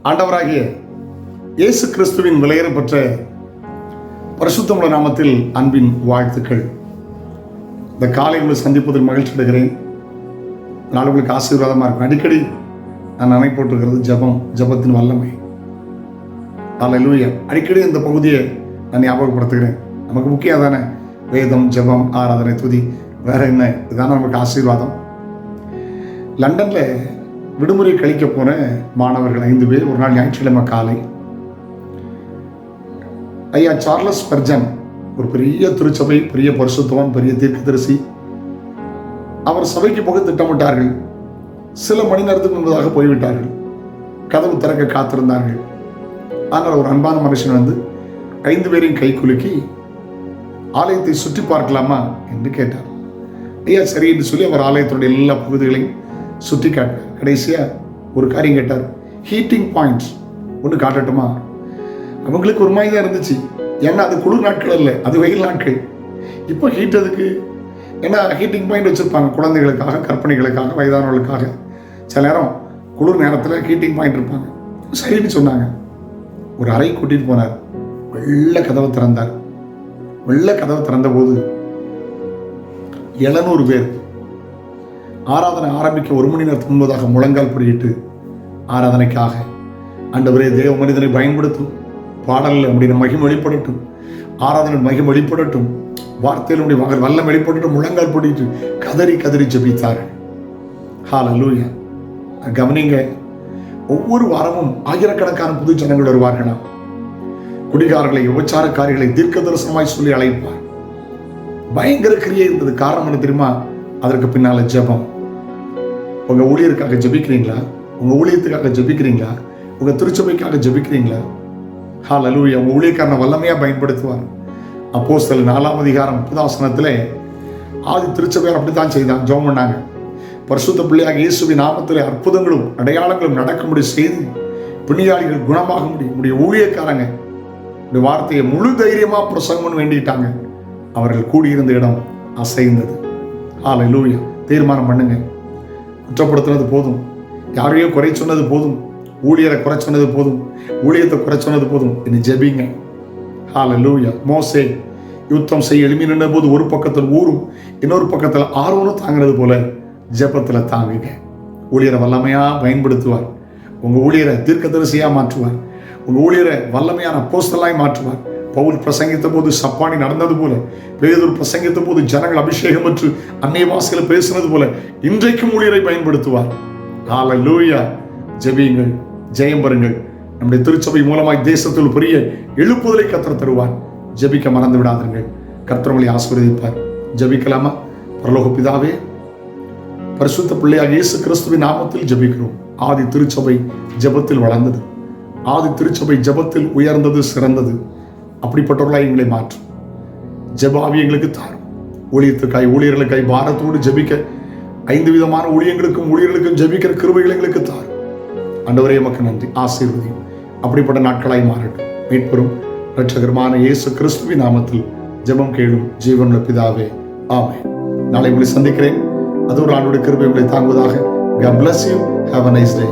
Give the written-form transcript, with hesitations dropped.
ஆண்டவராகிய இயேசு கிறிஸ்துவின் விலையேறப்பெற்ற பரிசுத்தமுள்ள நாமத்தில் அன்பின் வாழ்த்துக்கள். இந்த காலை உங்களை சந்திப்பதில் மகிழ்ச்சி அடைகிறேன். நாள் உங்களுக்கு ஆசீர்வாதமாக இருக்கும். அடிக்கடி நான் நினைப்போட்டுகிறது ஜபத்தின் வல்லமை. அல்லேலூயா. அடிக்கடி இந்த பகுதியை நான் ஞாபகப்படுத்துகிறேன். நமக்கு முக்கியம் தானே வேதம், ஜபம், ஆராதனை, துதி, வேற என்ன? இதுதானே நமக்கு ஆசீர்வாதம். லண்டனில் விடுமுறை கழிக்க போன மாணவர்கள் 5 பேர் ஒரு நாள் ஞாயிற்றுக்கிழமை காலை ஐயா சார்லஸ் ஸ்பர்ஜன், ஒரு பெரிய திருச்சபை, பெரிய பரிசுத்தவான், பெரிய தீர்க்கதரிசி, அவர் சபைக்கு போக திட்டமிட்டார்கள். சில மணி நேரத்துக்கு முன்பதாக போய்விட்டார்கள். கதவு திறக்க காத்திருந்தார்கள். ஆனால் ஒரு அன்பான மனுஷன் வந்து 5 பேரையும் கை குலுக்கி ஆலயத்தை சுற்றி பார்க்கலாமா என்று கேட்டார். ஐயா சரி என்று சொல்லி அவர் ஆலயத்தினுடைய எல்லா பகுதிகளையும் சுற்றி காட்டினார். கடைசியாக ஒரு காரியம் கேட்டார். ஹீட்டிங் பாயிண்ட்ஸ் ஒன்று காட்டட்டுமா? அவங்களுக்கு ஒரு மாதிரி தான் இருந்துச்சு. ஏன்னா அது குளிர் நாட்கள் இல்லை, அது வெயில் நாட்கள். இப்போ ஹீட் அதுக்கு ஏன்னா ஹீட்டிங் பாயிண்ட் வச்சுருப்பாங்க குழந்தைகளுக்காக, கற்பனைகளுக்காக, வயதானவர்களுக்காக. சில நேரம் குளிர் நேரத்தில் ஹீட்டிங் பாயிண்ட் இருப்பாங்க. சரின்னு சொன்னாங்க. ஒரு அறை கூட்டிகிட்டு போனார். வெள்ளை கதவை திறந்தார். வெள்ளை கதவை திறந்த போது 700 பேர் ஆராதனை ஆரம்பிக்க 1 மணி நேரத்துக்கு முன்பதாக முழங்கால் படியிட்டு ஆராதனைக்காக, ஆண்டவரே தேவ மனிதனை பயன்படுத்தும், பாடலில் நம்முடைய மகிமை வெளிப்படட்டும், ஆராதனை மகிமை வெளிப்படட்டும், வார்த்தையில் நம்முடைய வல்லம் வெளிப்படட்டும், முழங்கால் படிட்டு கதறி கதறி ஜெபித்தார்கள். ஹல்லேலூயா. கவனிங்க, ஒவ்வொரு வாரமும் ஆயிரக்கணக்கான புது ஜனங்கள் வருவார்களாம். குடிகாரர்களை, விபச்சாரக்காரிகளை தீர்க்க தரிசனமாய் சொல்லி அழைப்பார். பயங்கர கிரியை இருந்தது. காரணம் என்ன தெரியுமா? அதற்கு பின்னால ஜெபம். உங்க ஊழியருக்காக ஜெபிக்கிறீங்களா? உங்க ஊழியத்துக்காக ஜெபிக்கிறீங்களா? உங்க திருச்சபைக்காக ஜெபிக்கிறீங்களா? ஹல்லேலூயா. உங்க ஊழியக்காரனை வல்லமையா பயன்படுத்துவார். அப்போஸ்தலர் 4ஆம் அதிகாரம் 30 ஆதி திருச்சபையார் அப்படித்தான் செய்தான். ஜெபம் பண்ணாங்க. பரிசுத்த பிள்ளையாக இயேசுவின் நாமத்திலே அற்புதங்களும் அடையாளங்களும் நடக்கும்படி செய்து பிணியாளிகள் குணமாக முடியும். ஊழியக்காரங்க வார்த்தையை முழு தைரியமா பிரசங்கம்னு வேண்டிட்டாங்க. அவர்கள் கூடியிருந்த இடம் அசைந்தது. ஹல்லேலூயா. தீர்மானம் பண்ணுங்க. குற்றப்படுத்தினது போதும், யாரையோ குறை சொன்னது போதும், ஊழியரை குறை சொன்னது போதும், ஊழியத்தை குறை சொன்னது போதும். இனி ஜெபிங்க. ஹல்லேலூயா. மோசே யுத்தம் செய்ய எழுப்பி நின்ற போது ஒரு பக்கத்தில் ஊரும் இன்னொரு பக்கத்தில் ஆர்வனும் தாங்கினது போல ஜெபத்தில் தாங்குங்க. ஊழியரை வல்லமையா பயன்படுத்துவார். உங்க ஊழியரை தீர்க்கதரிசியா மாற்றுவார். உங்க ஊழியரை வல்லமையான அப்போஸ்தலனாய் மாற்றுவார். பவுல் பிரசங்கித்த போது சப்பானி நடந்தது போல, பேதுரு பிரசங்கித்த போது ஜனங்கள் அபிஷேகம் பெற்று அந்நிய பாஷையில் பேசினது போல இன்றைக்கும் ஊழியரை பயன்படுத்துவார். ஹல்லேலூயா. ஜெபியுங்கள், ஜெயம் பெறுங்கள். நம்முடைய திருச்சபை மூலமாய் தேசத்தில் பெரிய எழுப்புதலை கர்த்தர் தருவார். ஜெபிக்க மறந்து விடாதீர்கள். கர்த்தர் உங்களை ஆசீர்வதிப்பார். ஜெபிக்கலாமா? பரலோக பிதாவே, பரிசுத்த பிள்ளையாக இயேசு கிறிஸ்துவின் நாமத்தில் ஜெபிக்கிறோம். ஆதி திருச்சபை ஜெபத்தில் வளர்ந்தது. ஆதி திருச்சபை ஜெபத்தில் உயர்ந்தது, சிறந்தது. அப்படிப்பட்டவர்களாய் எங்களை மாற்றும். ஜெபாவி எங்களுக்கு தாரும். ஊழியத்துக்காய், ஊழியர்களுக்காய் பாரத்தோடு ஜெபிக்க 5 விதமான ஊழியர்களுக்கும் ஜெபிக்கிற கிருபைகள் எங்களுக்கு தாரும். ஆண்டவரே உமக்கு நன்றி. ஆசீர்வதியும். அப்படிப்பட்ட நாட்களாய் மாறட்டும். மீட்பெரும் இரட்சகருமான இயேசு கிறிஸ்துவின் நாமத்தில் ஜெபம் கேளும் ஜீவனுள்ள பிதாவே, ஆமென். நாளை உங்களை சந்திக்கிறேன். அது ஒரு ஆண்டோட கிருபை உங்களை தாங்குவதாக. God bless you. Have a nice day.